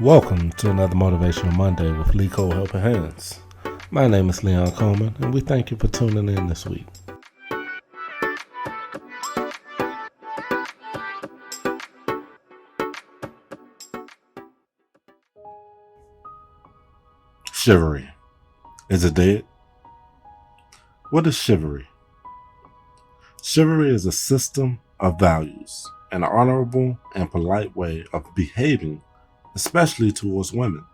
Welcome to another Motivational Monday with Lee Cole Helping Hands. My name is Leon Coleman, and we thank you for tuning in this week. Chivalry. Is it dead? What is chivalry? Chivalry is a system of values, an honorable and polite way of behaving, especially towards women.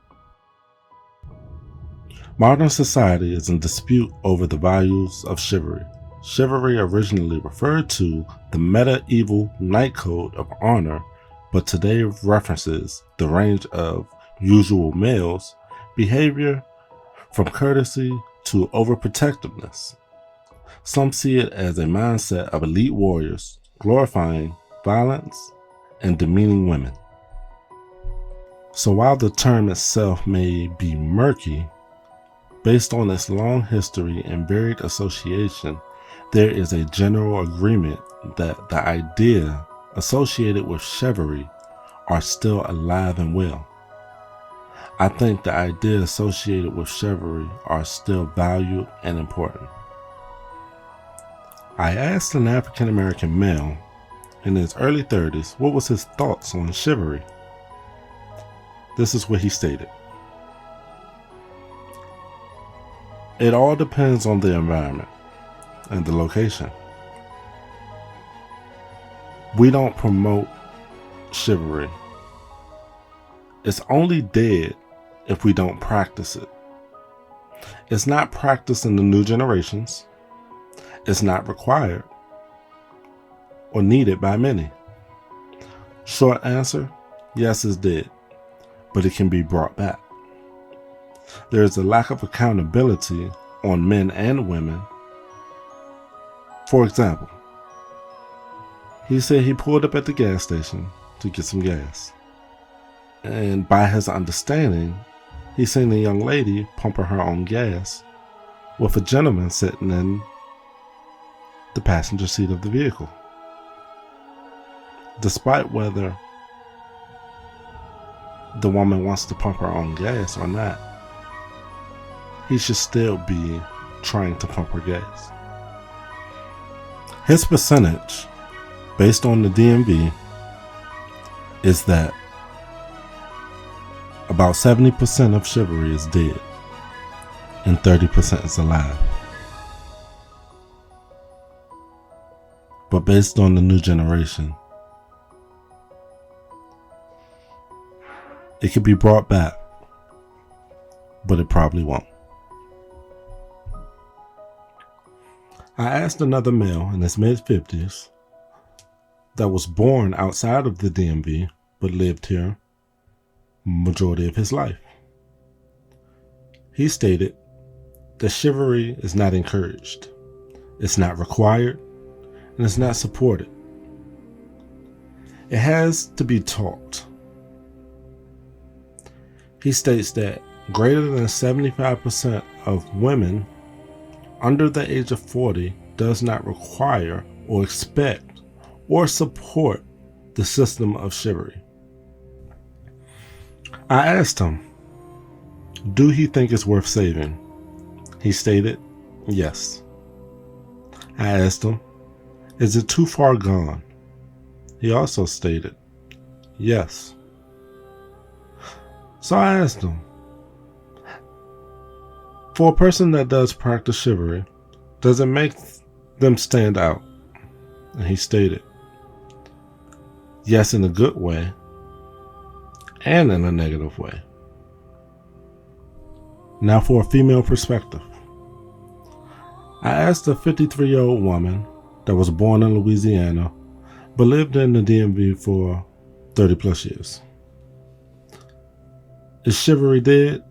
Modern society is in dispute over the values of chivalry. Chivalry originally referred to the medieval knight code of honor, but today references the range of usual males' behavior from courtesy to overprotectiveness. Some see it as a mindset of elite warriors glorifying violence and demeaning women. So while the term itself may be murky, based on its long history and varied association, there is a general agreement that the idea associated with chivalry are still alive and well. I think the ideas associated with chivalry are still valued and important. I asked an African American male in his early 30s what was his thoughts on chivalry. This is what he stated. It all depends on the environment and the location. We don't promote chivalry. It's only dead if we don't practice it. It's not practiced in the new generations. It's not required or needed by many. Short answer, yes, it's dead, but it can be brought back. There is a lack of accountability on men and women. For example, he said he pulled up at the gas station to get some gas. And by his understanding, he seen a young lady pumping her own gas with a gentleman sitting in the passenger seat of the vehicle. Despite whether the woman wants to pump her own gas or not, he should still be trying to pump her gas. His percentage, based on the DMV, is that about 70% of chivalry is dead and 30% is alive. But based on the new generation, it could be brought back, but it probably won't. I asked another male in his mid-50s that was born outside of the DMV but lived here majority of his life. He stated that chivalry is not encouraged, it's not required, and it's not supported. It has to be taught. He states that greater than 75% of women under the age of 40 does not require or expect or support the system of chivalry. I asked him, do he think it's worth saving? He stated, yes. I asked him, is it too far gone? He also stated, yes. So I asked him, for a person that does practice chivalry, does it make them stand out? And he stated, yes, in a good way and in a negative way. Now for a female perspective. I asked a 53-year-old woman that was born in Louisiana but lived in the DMV for 30 plus years. Is chivalry dead?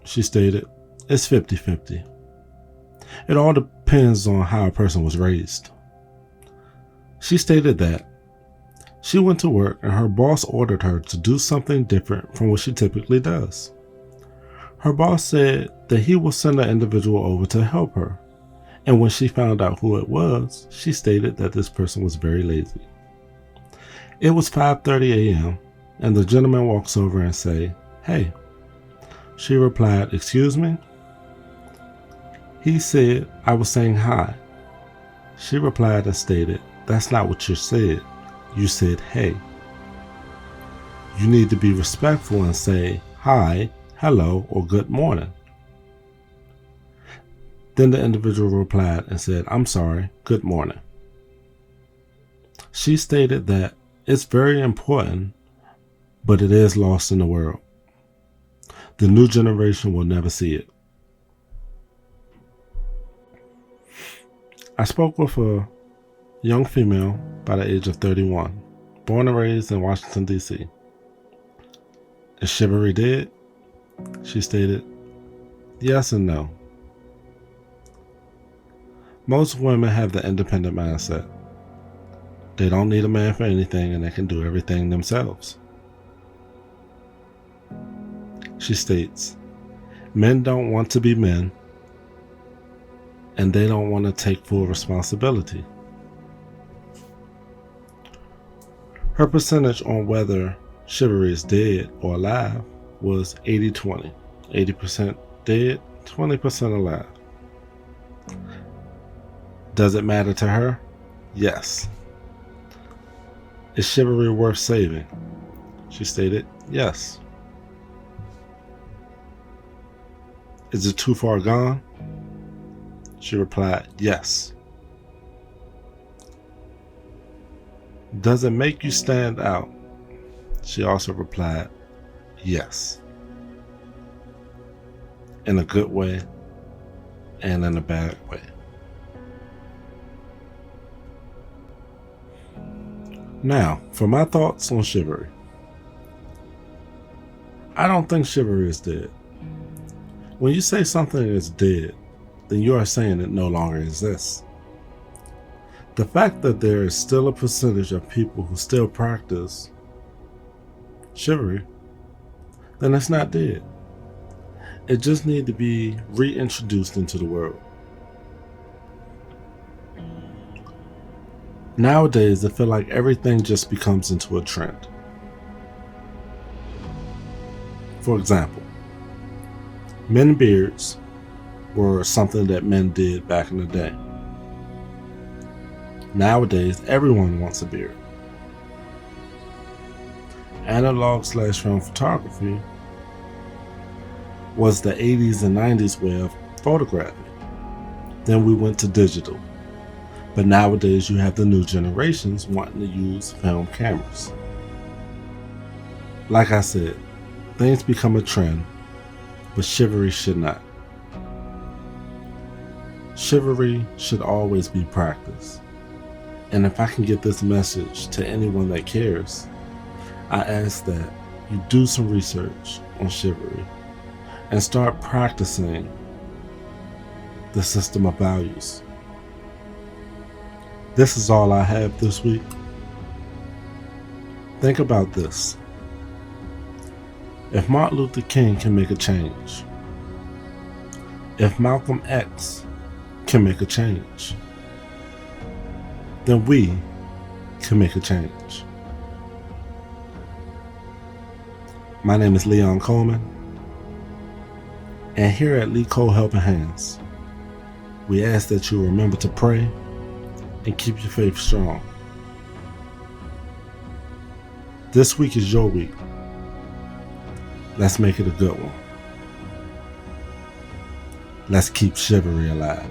She stated, it's 50-50. It all depends on how a person was raised. She stated that she went to work and her boss ordered her to do something different from what she typically does. Her boss said that he will send an individual over to help her, and when she found out who it was, she stated that this person was very lazy. It was 5:30 a.m. and the gentleman walks over and say, "Hey." She replied, "Excuse me?" He said, "I was saying hi." She replied and stated, "That's not what you said. You said, hey. You need to be respectful and say hi, hello, or good morning." Then the individual replied and said, "I'm sorry, good morning." She stated that it's very important, but it is lost in the world. The new generation will never see it. I spoke with a young female by the age of 31, born and raised in Washington, D.C. Is chivalry dead? She stated, yes and no. Most women have the independent mindset. They don't need a man for anything and they can do everything themselves. She states, men don't want to be men and they don't want to take full responsibility. Her percentage on whether chivalry is dead or alive was 80-20. 80% dead, 20% alive. Does it matter to her? Yes. Is chivalry worth saving? She stated, yes. Is it too far gone? She replied, yes. Does it make you stand out? She also replied, yes. In a good way and in a bad way. Now, for my thoughts on chivalry. I don't think chivalry is dead. When you say something is dead, then you are saying it no longer exists. The fact that there is still a percentage of people who still practice chivalry, then it's not dead. It just needs to be reintroduced into the world. Nowadays, I feel like everything just becomes into a trend. For example, men beards were something that men did back in the day. Nowadays, everyone wants a beard. Analog/film photography was the 80s and 90s way of photographing. Then we went to digital. But nowadays you have the new generations wanting to use film cameras. Like I said, things become a trend, but chivalry should not. Chivalry should always be practiced. And if I can get this message to anyone that cares, I ask that you do some research on chivalry and start practicing the system of values. This is all I have this week. Think about this. If Martin Luther King can make a change, if Malcolm X can make a change, then we can make a change. My name is Leon Coleman, and here at Lee Cole Helping Hands, we ask that you remember to pray and keep your faith strong. This week is your week. Let's make it a good one. Let's keep chivalry alive.